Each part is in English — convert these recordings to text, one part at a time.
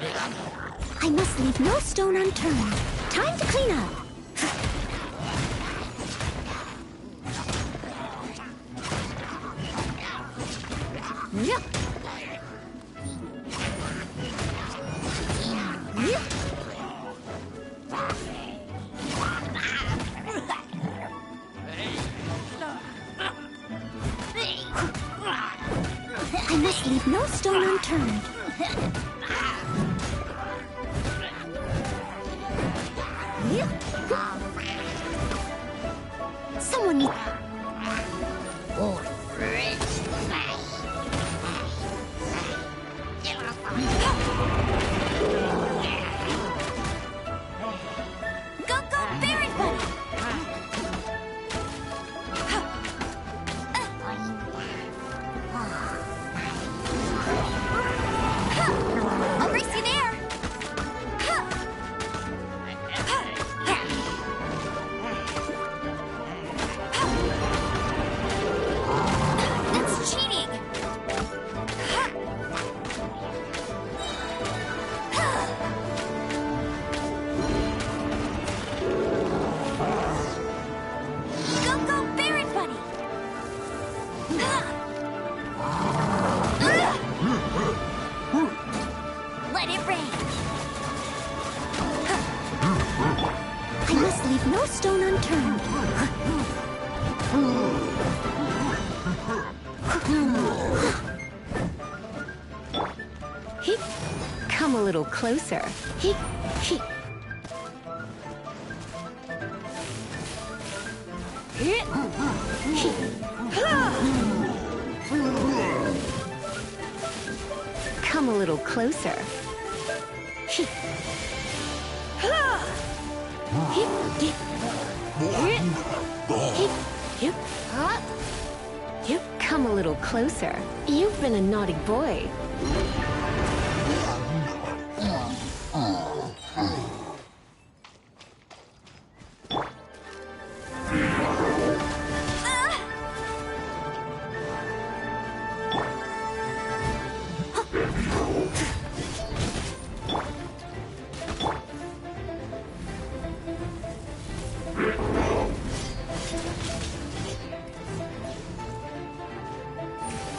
I must leave no stone unturned. Time to clean up. Yep. I must leave no stone unturned. Someone needs... No stone unturned. Come a little closer. Come a little closer. Come a little closer. You've been a naughty boy.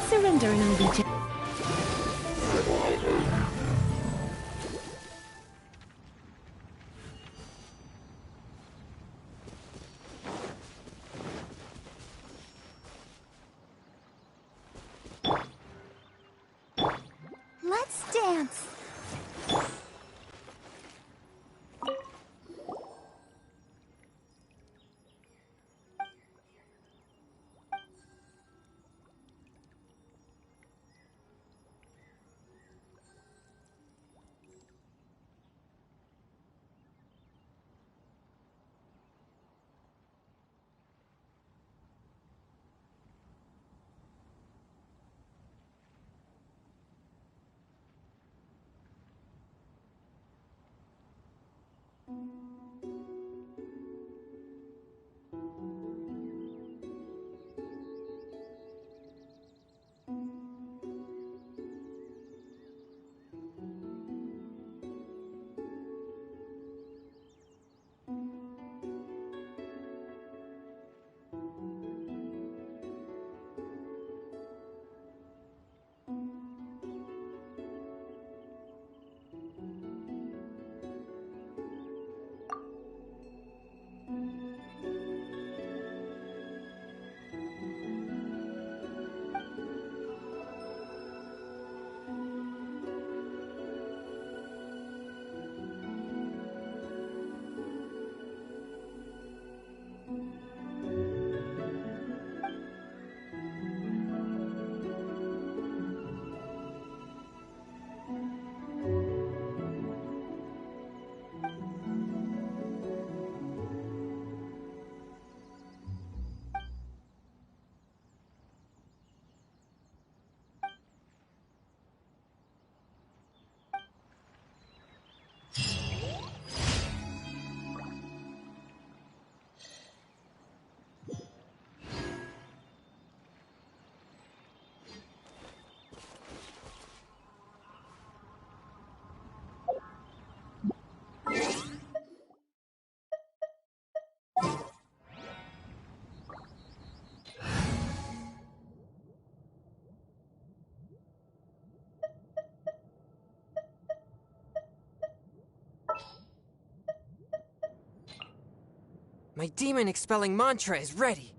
Surrender and I'll be gentle. Let's dance. My demon-expelling mantra is ready!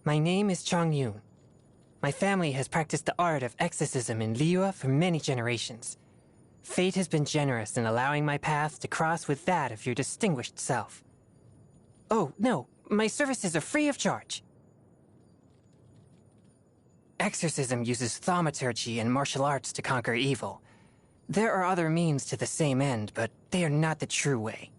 My name is Chang Yun. My family has practiced the art of exorcism in Liyue for many generations. Fate has been generous in allowing my path to cross with that of your distinguished self. Oh, no, my services are free of charge. Exorcism uses thaumaturgy and martial arts to conquer evil. There are other means to the same end, but they are not the true way.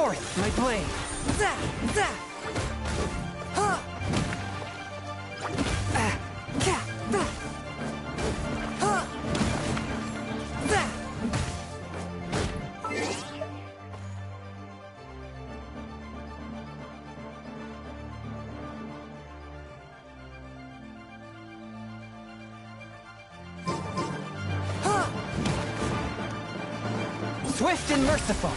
forth my blade! Zah! Zah! Huh! Ka! Da! Huh! Zah! Swift and merciful!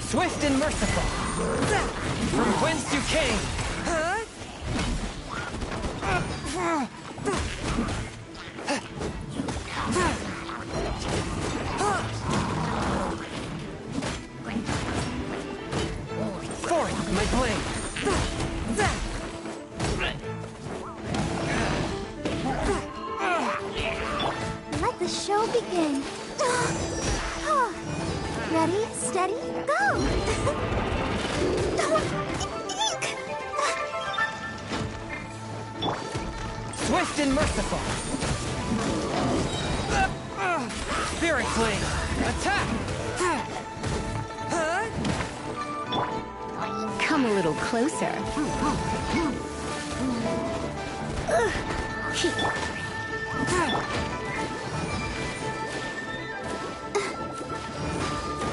Swift and merciful. From whence you came. Forth, my blade. Let the show begin. Ready, steady, go! Ink! Swift and merciful. Spirit flame. Attack! Come a little closer.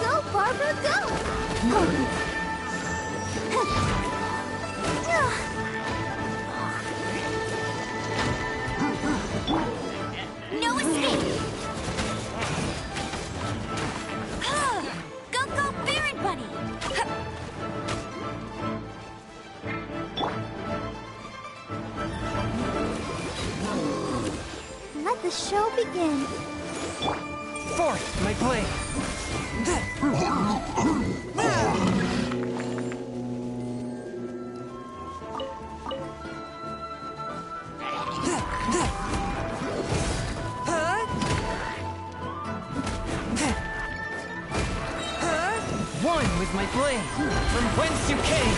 Go, Barbara, go! No escape! Go, go, Baron Bunny! Let the show begin. Forth, my blade. One with my blade. From whence you came.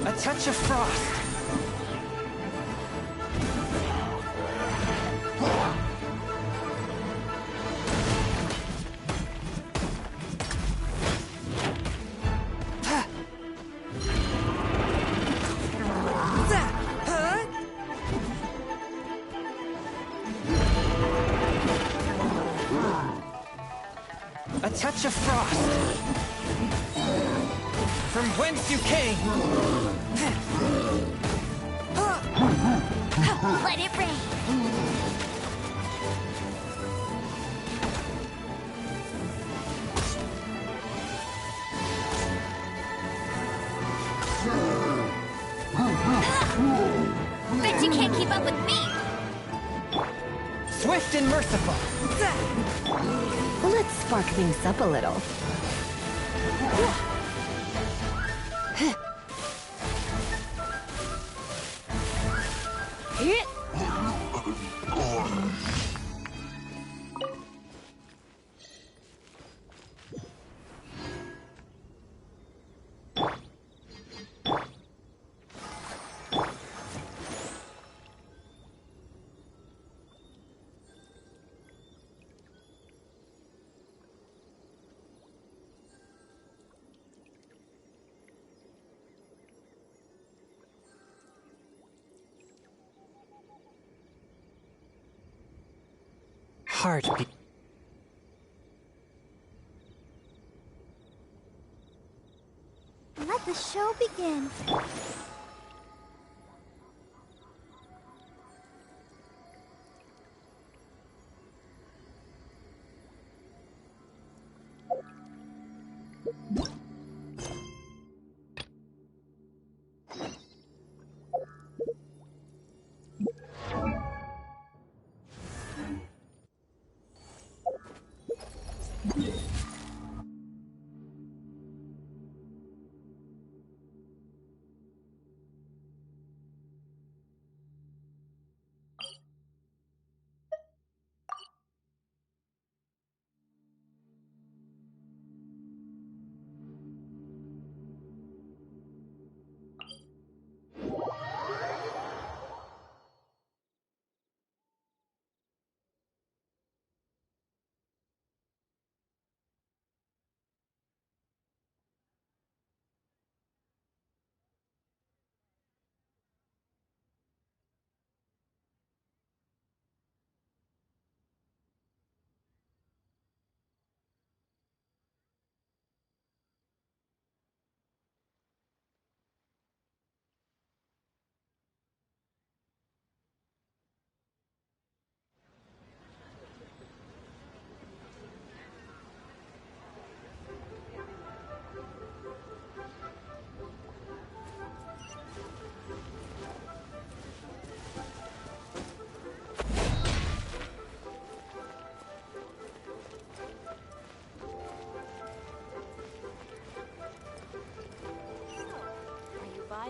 A touch of frost. A touch of frost. From whence you came. Let it rain. Bet you can't keep up with me. Swift and merciful. Let's spark things up a little. Heartbeat. Let the show begin.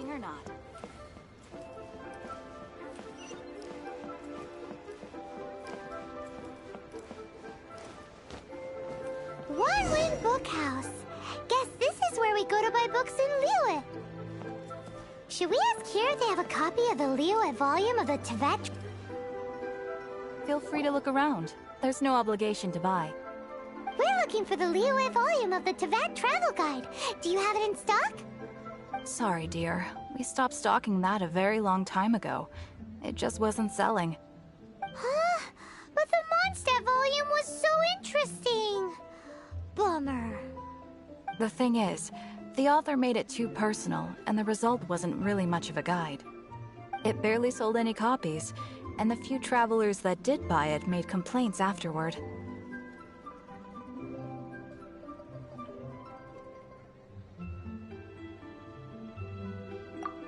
interesting or not. One Wing Bookhouse. Guess this is where we go to buy books in Liyue. Should we ask here if they have a copy of the Liyue volume of the Tevat? Feel free to look around. There's no obligation to buy. We're looking for the Liyue volume of the Tevat Travel Guide. Do you have it in stock? Sorry, dear. We stopped stocking that a very long time ago. It just wasn't selling. Huh? But the Mondstadt volume was so interesting. Bummer. The thing is, the author made it too personal, and the result wasn't really much of a guide. It barely sold any copies, and the few travelers that did buy it made complaints afterward.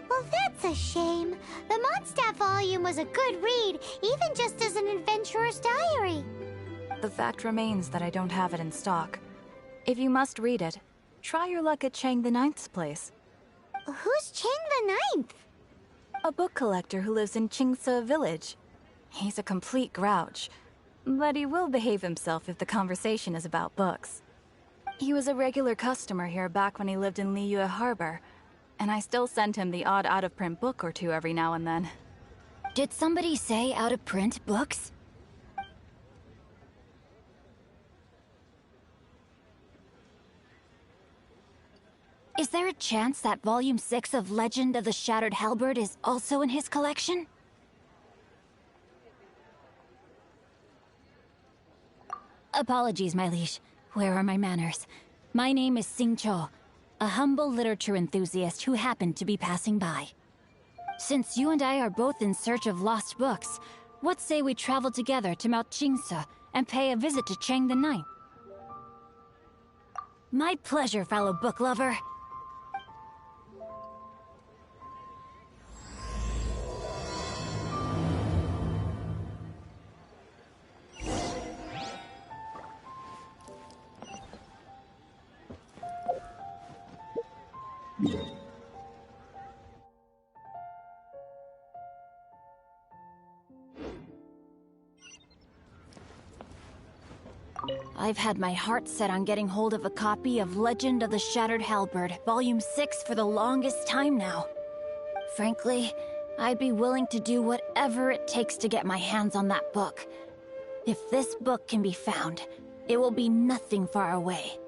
Well, that's a shame. The Mondstadt volume was a good read, even just as an adventurer's diary. The fact remains that I don't have it in stock. If you must read it, try your luck at Chang the Ninth's place. Who's Chang the Ninth? A book collector who lives in Qingse village. He's a complete grouch, but he will behave himself if the conversation is about books. He was a regular customer here back when he lived in Liyue Harbor, and I still send him the odd out-of-print book or two every now and then. Did somebody say out-of-print books? Is there a chance that Volume 6 of Legend of the Shattered Halberd is also in his collection? Apologies, my liege. Where are my manners? My name is Sing Cho, a humble literature enthusiast who happened to be passing by. Since you and I are both in search of lost books, what say we travel together to Mount Qingse and pay a visit to Chang the Ninth? My pleasure, fellow book lover. I've had my heart set on getting hold of a copy of Legend of the Shattered Halberd, Volume 6 for the longest time now. Frankly, I'd be willing to do whatever it takes to get my hands on that book. If this book can be found, it will be nothing far away.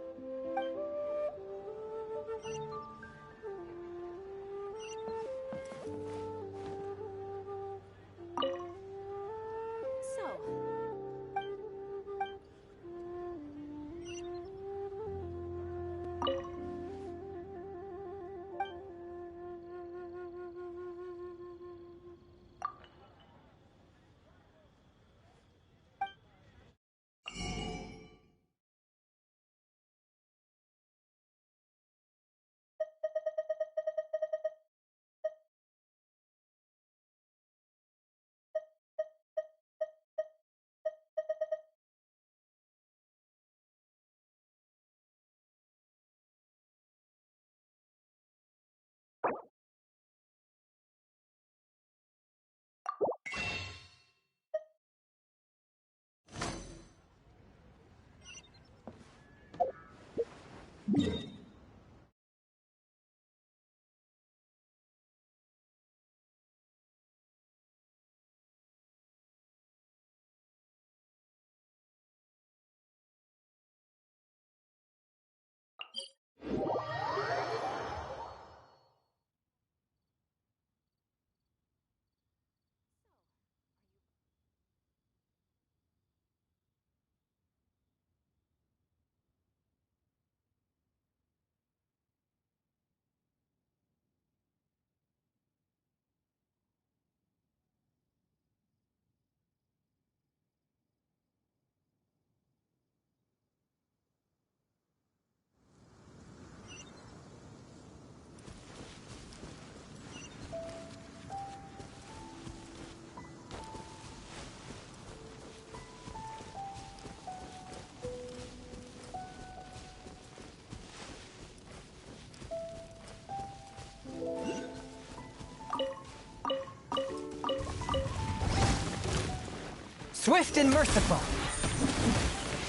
Swift and merciful.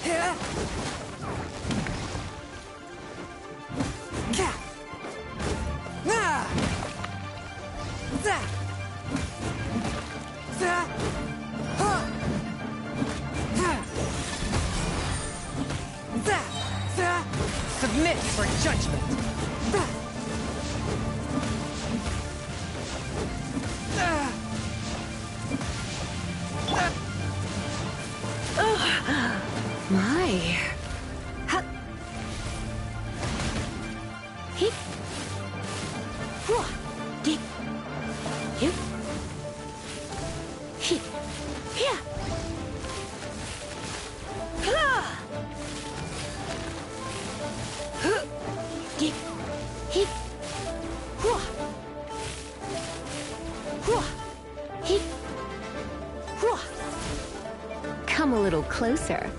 Yeah. Yeah. Ah. Zah. Zah. Huh. Ha. Zah. Zah. Submit for judgment. Zah. My. Ha. Hip. Hua. Dip. Hip. Hip. Here. Ha. Huh. Dip. Hip. Hua. Hua. Hip. Hua. Come a little closer.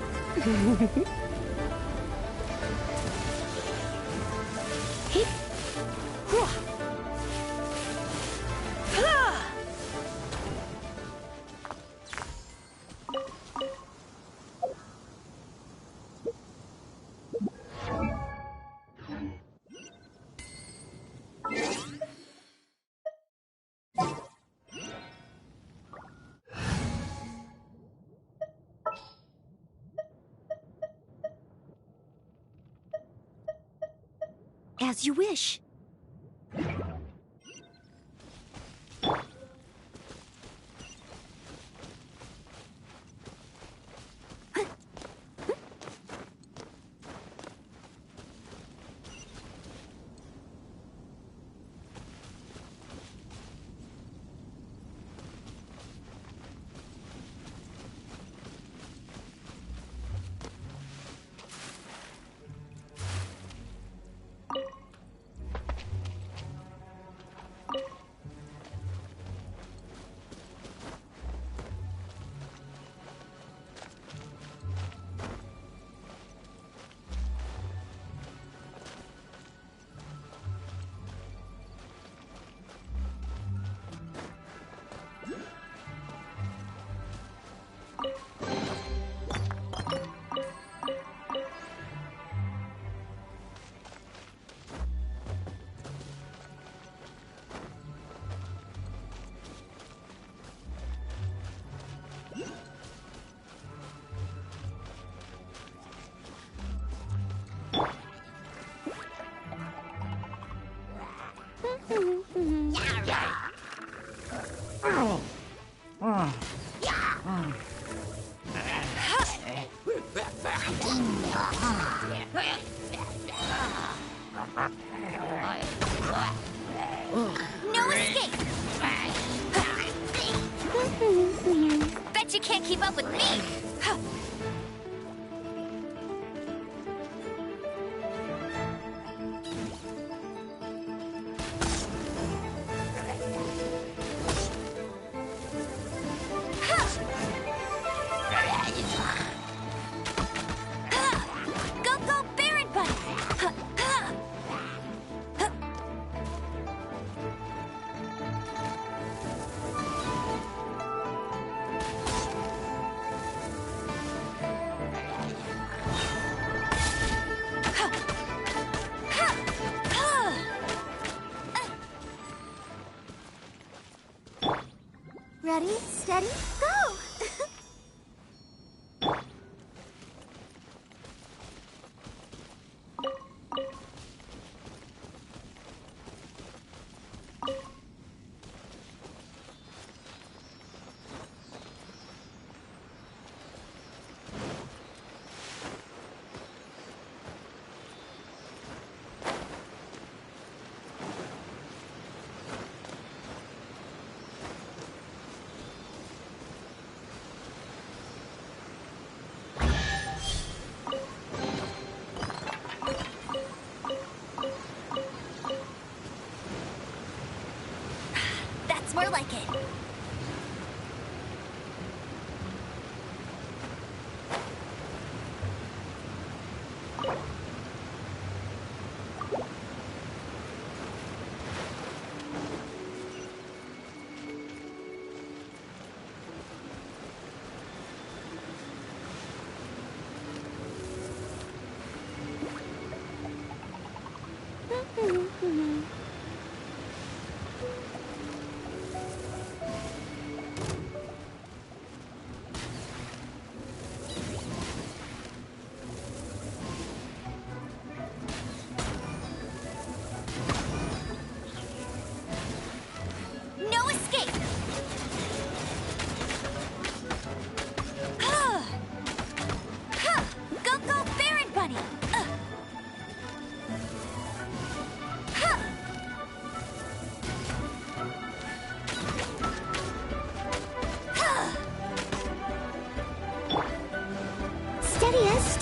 Hip. Hua. Ha. As you wish. No escape! Bet you can't keep up with me! Go, go, Baron Bunny! Ready, steady, go! That's more like it.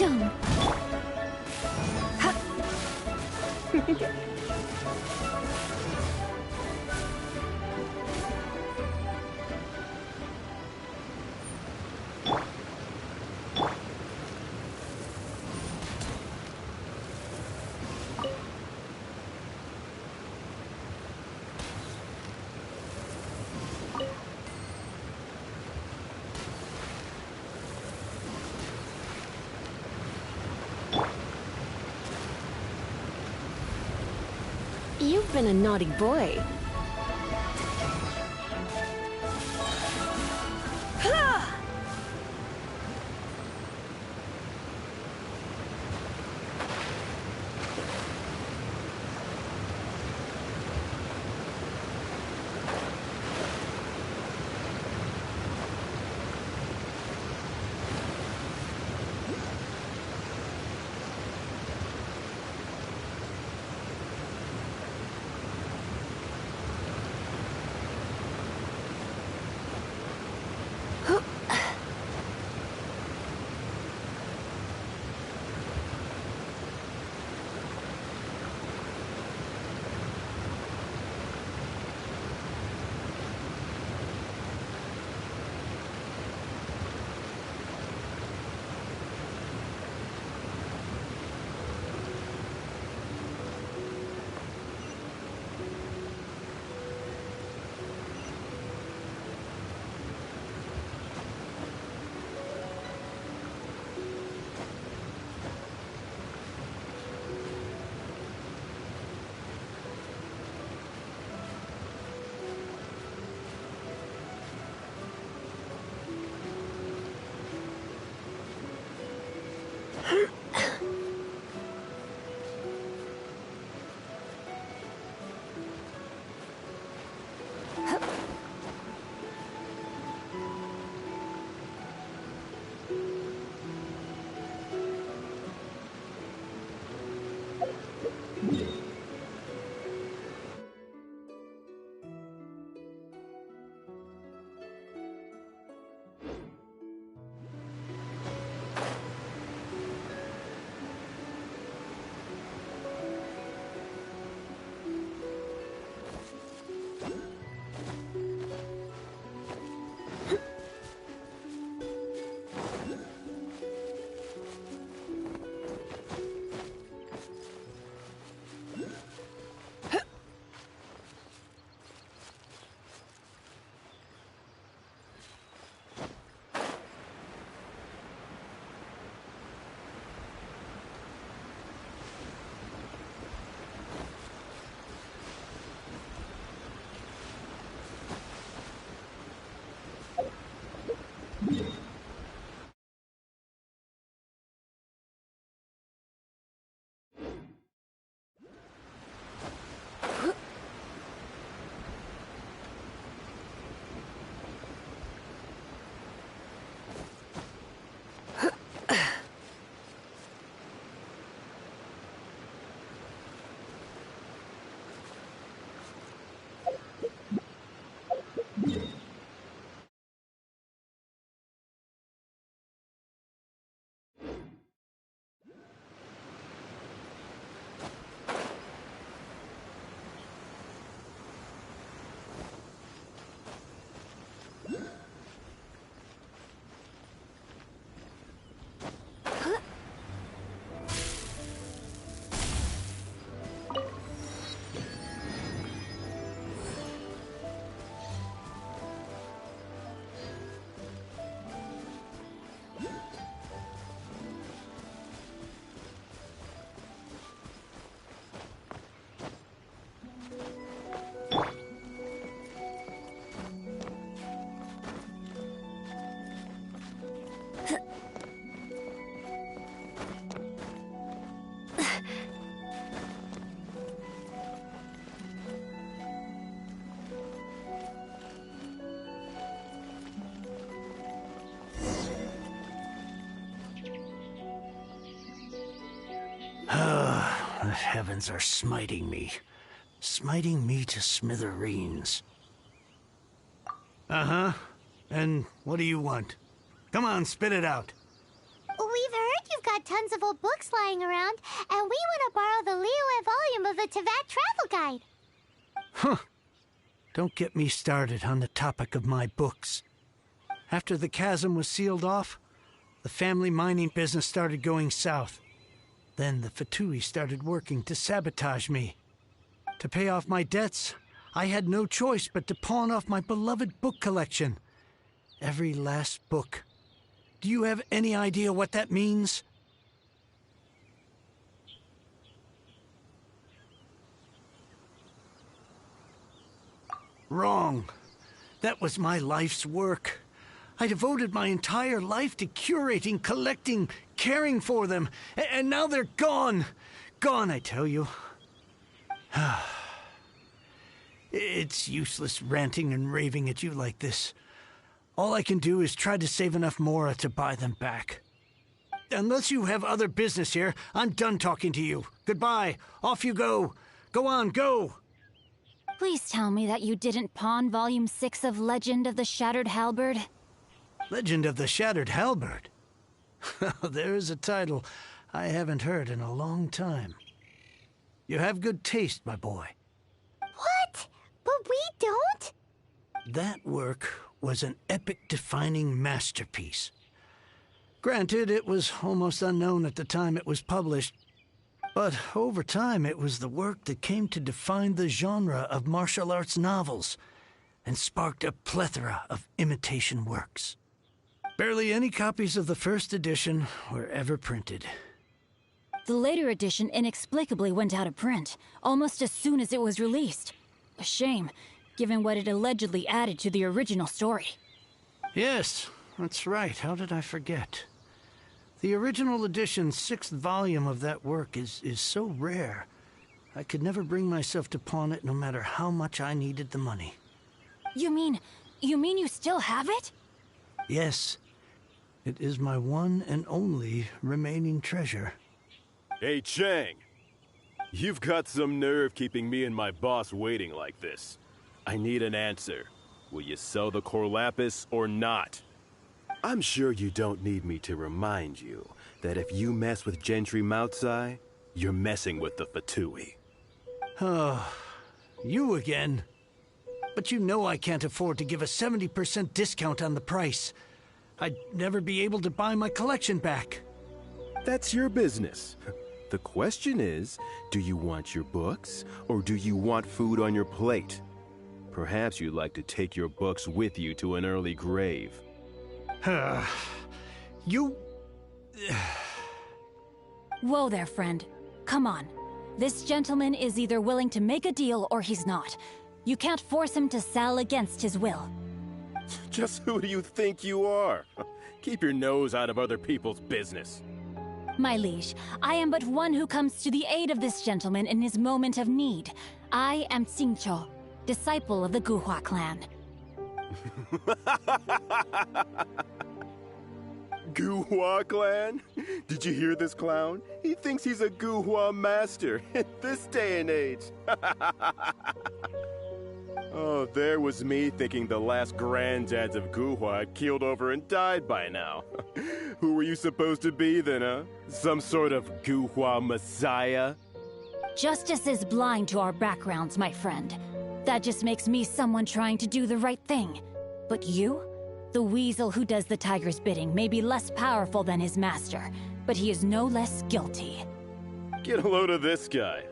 Gension! You've been a naughty boy. The heavens are smiting me. Smiting me to smithereens. Uh-huh. And what do you want? Come on, spit it out. We've heard you've got had tons of old books lying around, and we want to borrow the Liyue volume of the Teyvat Travel Guide. Huh. Don't get me started on the topic of my books. After the chasm was sealed off, the family mining business started going south. Then the Fatui started working to sabotage me. To pay off my debts, I had no choice but to pawn off my beloved book collection. Every last book. Do you have any idea what that means? Wrong. That was my life's work. I devoted my entire life to curating, collecting, caring for them, and now they're gone. Gone, I tell you. It's useless ranting and raving at you like this. All I can do is try to save enough Mora to buy them back. Unless you have other business here, I'm done talking to you. Goodbye. Off you go. Go on, go. Please tell me that you didn't pawn Volume 6 of Legend of the Shattered Halberd. Legend of the Shattered Halberd? There's a title I haven't heard in a long time. You have good taste, my boy. What? But we don't? That work was an epic-defining masterpiece. Granted, it was almost unknown at the time it was published, but over time it was the work that came to define the genre of martial arts novels and sparked a plethora of imitation works. Barely any copies of the first edition were ever printed. The later edition inexplicably went out of print, almost as soon as it was released. A shame, given what it allegedly added to the original story. Yes, that's right. How did I forget? The original edition's 6th volume of that work is so rare, I could never bring myself to pawn it no matter how much I needed the money. You mean you still have it? Yes. It is my one and only remaining treasure. Hey, Chang. You've got some nerve keeping me and my boss waiting like this. I need an answer. Will you sell the core lapis or not? I'm sure you don't need me to remind you that if you mess with Gentry Moutsai, you're messing with the Fatui. Oh, you again. But you know I can't afford to give a 70% discount on the price. I'd never be able to buy my collection back. That's your business. The question is, do you want your books, or do you want food on your plate? Perhaps you'd like to take your books with you to an early grave. You... Whoa there, friend. Come on. This gentleman is either willing to make a deal or he's not. You can't force him to sell against his will. Just who do you think you are? Keep your nose out of other people's business. My liege, I am but one who comes to the aid of this gentleman in his moment of need. I am Xingqiu, disciple of the Guhua clan. Guhua clan? Did you hear this clown? He thinks he's a Guhua master in this day and age. Oh, there was me thinking the last granddads of Guhua had keeled over and died by now. Who were you supposed to be then, huh? Some sort of Guhua messiah? Justice is blind to our backgrounds, my friend. That just makes me someone trying to do the right thing. But you? The weasel who does the tiger's bidding may be less powerful than his master, but he is no less guilty. Get a load of this guy.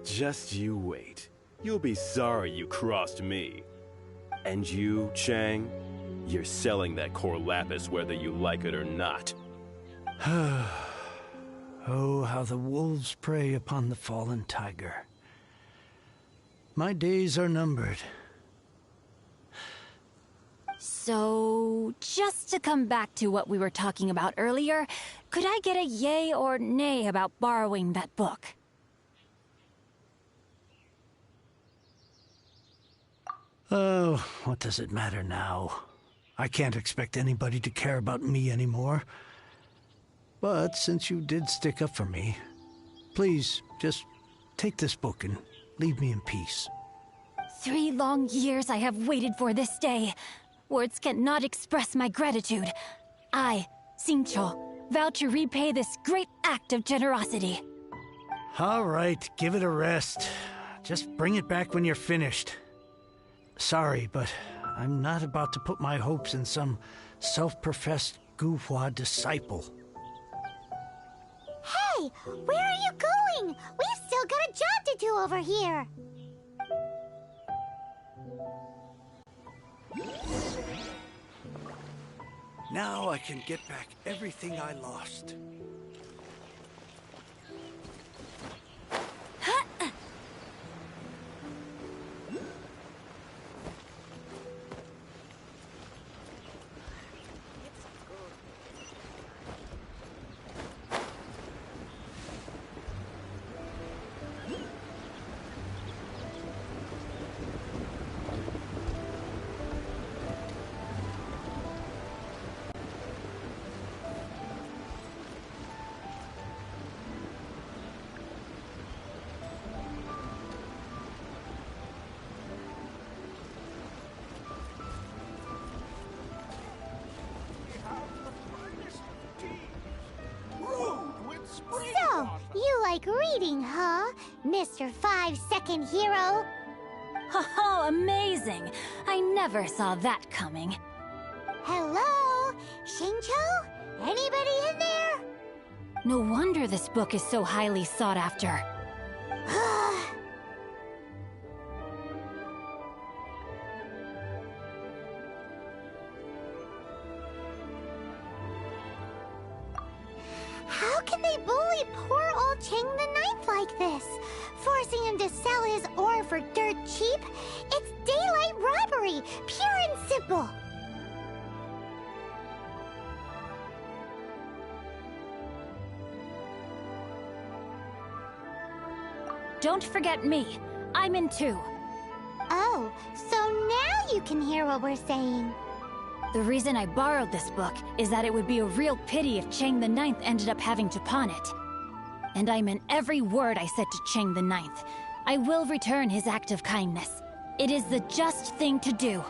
Just you wait. You'll be sorry you crossed me. And you, Chang, you're selling that core lapis whether you like it or not. Oh, how the wolves prey upon the fallen tiger. My days are numbered. So, just to come back to what we were talking about earlier, could I get a yay or nay about borrowing that book? Oh, what does it matter now? I can't expect anybody to care about me anymore. But since you did stick up for me, please, just take this book and leave me in peace. 3 long years I have waited for this day. Words cannot express my gratitude. I, Xingqiu, Vow to repay this great act of generosity. All right, give it a rest. Just bring it back when you're finished. Sorry, but I'm not about to put my hopes in some self-professed Guhua disciple. Hey, where are you going? We've still got a job to do over here. Now I can get back everything I lost. So, you like reading, huh, Mr. 5-second hero? Oh, amazing! I never saw that coming. Hello? Xingqiu? Anybody in there? No wonder this book is so highly sought after. How can they bully poor old Chang the Ninth like this? Forcing him to sell his ore for dirt cheap? It's daylight robbery, pure and simple. Don't forget me. I'm in too. Oh, so now you can hear what we're saying. The reason I borrowed this book is that it would be a real pity if Chang the Ninth ended up having to pawn it. And I meant every word I said to Chang the Ninth. I will return his act of kindness. It is the just thing to do.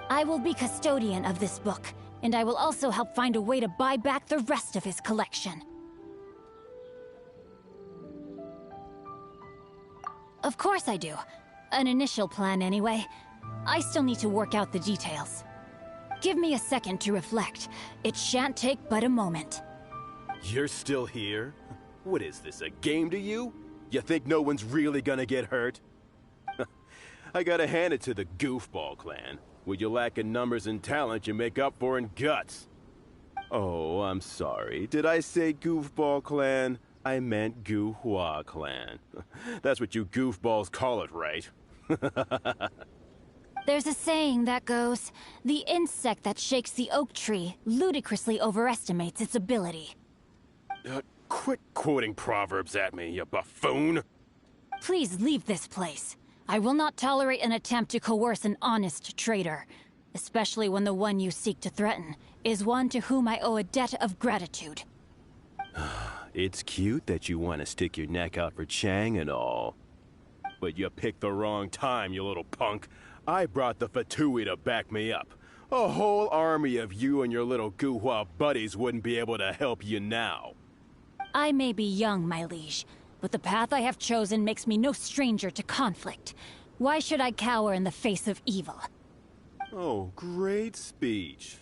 I will be custodian of this book, and I will also help find a way to buy back the rest of his collection. Of course I do. An initial plan anyway. I still need to work out the details. Give me a second to reflect. It shan't take but a moment. You're still here? What is this, a game to you? You think no one's really gonna get hurt? I gotta hand it to the Goofball clan. What you lack in numbers and talent, you make up for in guts. Oh, I'm sorry. Did I say Goofball clan? I meant Guhua clan. That's what you goofballs call it, right? There's a saying that goes, the insect that shakes the oak tree ludicrously overestimates its ability. Quit quoting proverbs at me, you buffoon! Please leave this place. I will not tolerate an attempt to coerce an honest trader, especially when the one you seek to threaten is one to whom I owe a debt of gratitude. It's cute that you want to stick your neck out for Chang and all. But you picked the wrong time, you little punk. I brought the Fatui to back me up. A whole army of you and your little Guhua buddies wouldn't be able to help you now. I may be young, my liege, but the path I have chosen makes me no stranger to conflict. Why should I cower in the face of evil? Oh, great speech.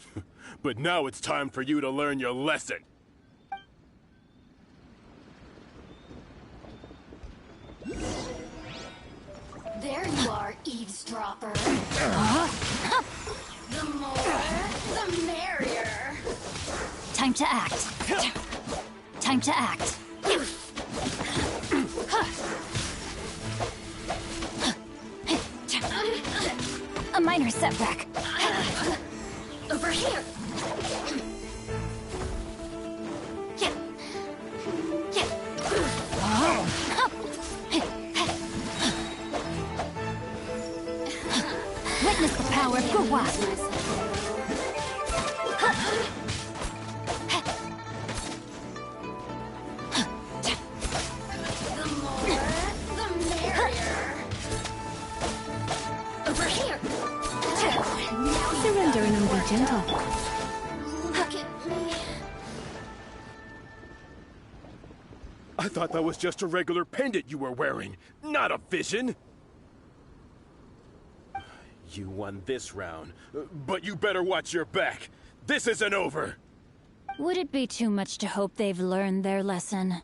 But now it's time for you to learn your lesson. There you are, eavesdropper. The more, the merrier. Time to act. Time to act. A minor setback. Over here. Witness the power of Guhua. The more, the merrier. Over here. Surrender and be gentle. Look at me. thought that was just a regular pendant you were wearing, not a vision. You won this round, but you better watch your back. This isn't over. Would it be too much to hope they've learned their lesson?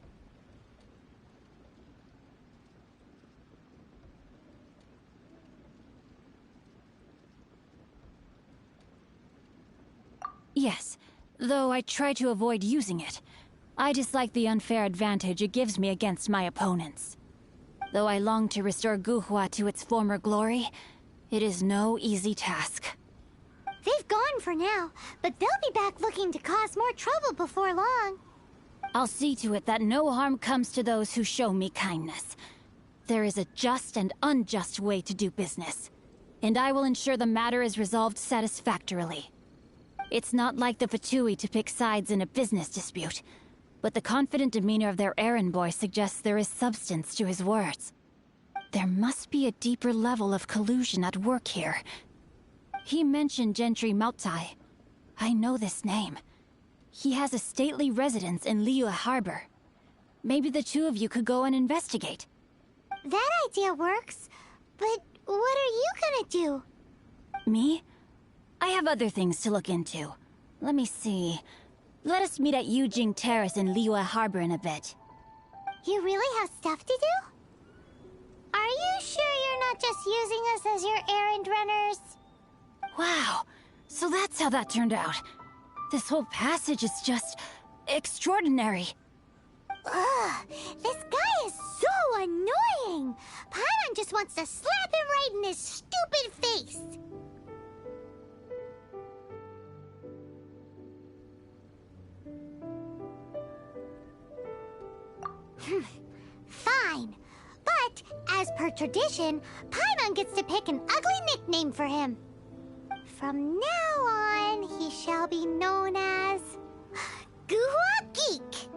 Yes, though I try to avoid using it. I dislike the unfair advantage it gives me against my opponents. Though I long to restore Guhua to its former glory, it is no easy task. They've gone for now, but they'll be back looking to cause more trouble before long. I'll see to it that no harm comes to those who show me kindness. There is a just and unjust way to do business, and I will ensure the matter is resolved satisfactorily. It's not like the Fatui to pick sides in a business dispute, but the confident demeanor of their errand boy suggests there is substance to his words. There must be a deeper level of collusion at work here. He mentioned Gentry Maotai. I know this name. He has a stately residence in Liyue Harbor. Maybe the two of you could go and investigate. That idea works, but what are you gonna do? Me? I have other things to look into. Let me see. Let us meet at Yujing Terrace in Liyue Harbor in a bit. You really have stuff to do? Are you sure you're not just using us as your errand runners? Wow, so that's how that turned out. This whole passage is just extraordinary. Ugh, this guy is so annoying! Paimon just wants to slap him right in his stupid face! Fine. But, as per tradition, Paimon gets to pick an ugly nickname for him. From now on, he shall be known as... Guhua Geek!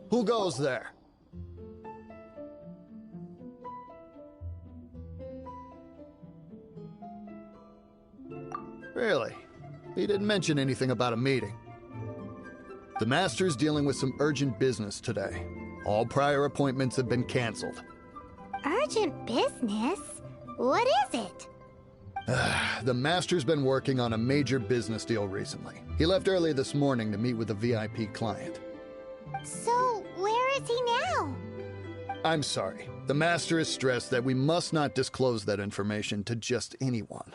Who goes there? Really? He didn't mention anything about a meeting. The Master's dealing with some urgent business today. All prior appointments have been canceled. Urgent business? What is it? The Master's been working on a major business deal recently. He left early this morning to meet with a VIP client. So, where is he now? I'm sorry. The Master is stressed that we must not disclose that information to just anyone.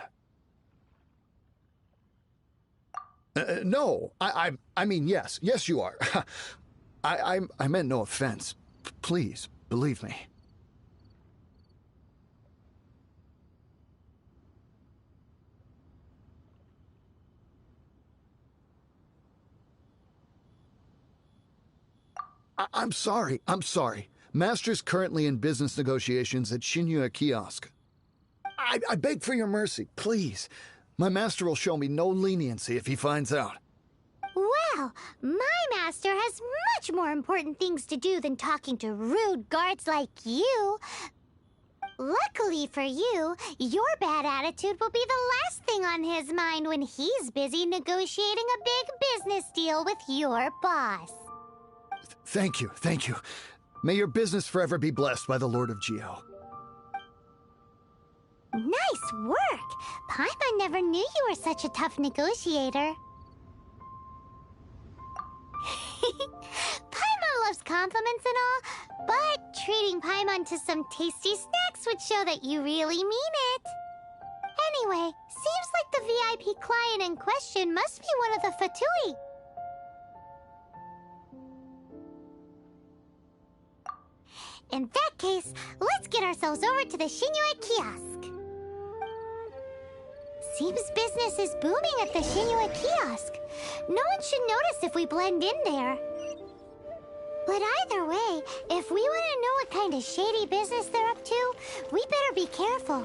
No, I mean, yes. Yes, you are. I meant no offense. Please, believe me. I'm sorry. Master's currently in business negotiations at Shinya Kiosk. I beg for your mercy, please. My master will show me no leniency if he finds out. Well, my master has much more important things to do than talking to rude guards like you. Luckily for you, your bad attitude will be the last thing on his mind when he's busy negotiating a big business deal with your boss. Thank you. May your business forever be blessed by the Lord of Geo. Nice work! Paimon never knew you were such a tough negotiator. Paimon loves compliments and all, but treating Paimon to some tasty snacks would show that you really mean it. Anyway, seems like the VIP client in question must be one of the Fatui. In that case, let's get ourselves over to the Shinue Kiosk. Seems business is booming at the Shinue Kiosk. No one should notice if we blend in there. But either way, if we want to know what kind of shady business they're up to, we better be careful.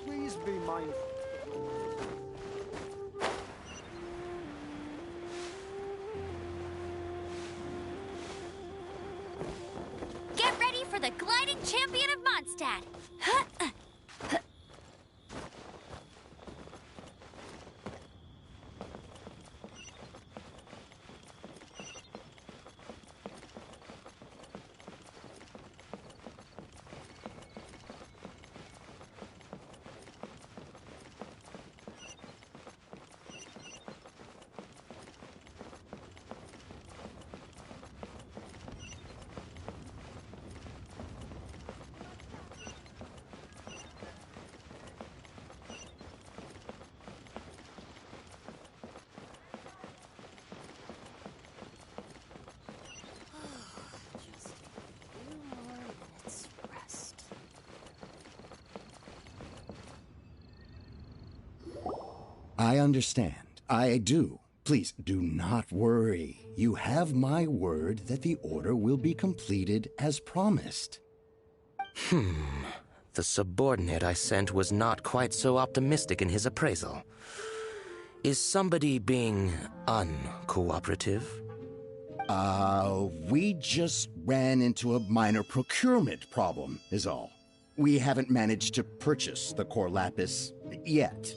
Please be mindful. Get ready for the gliding champion of Mondstadt. I understand. I do. Please do not worry. You have my word that the order will be completed as promised. The subordinate I sent was not quite so optimistic in his appraisal. Is somebody being uncooperative? We just ran into a minor procurement problem, is all. We haven't managed to purchase the core lapis yet.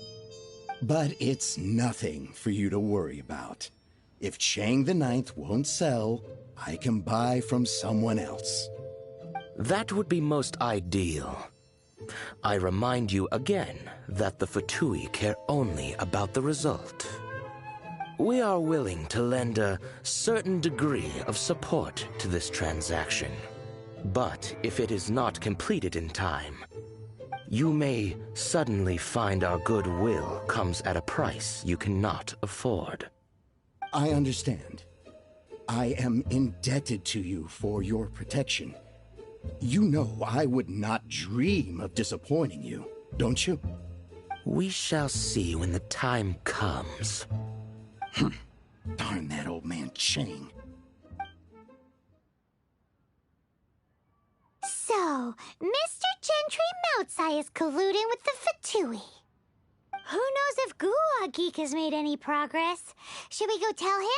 But it's nothing for you to worry about. If Chang the Ninth won't sell, I can buy from someone else. That would be most ideal. I remind you again that the Fatui care only about the result. We are willing to lend a certain degree of support to this transaction. But if it is not completed in time, you may suddenly find our goodwill comes at a price you cannot afford. I understand. I am indebted to you for your protection. You know I would not dream of disappointing you, don't you? We shall see when the time comes. Darn that old man Chang. So, Mr. Gentry Moutsai is colluding with the Fatui. Who knows if Guhua Geek has made any progress? Should we go tell him?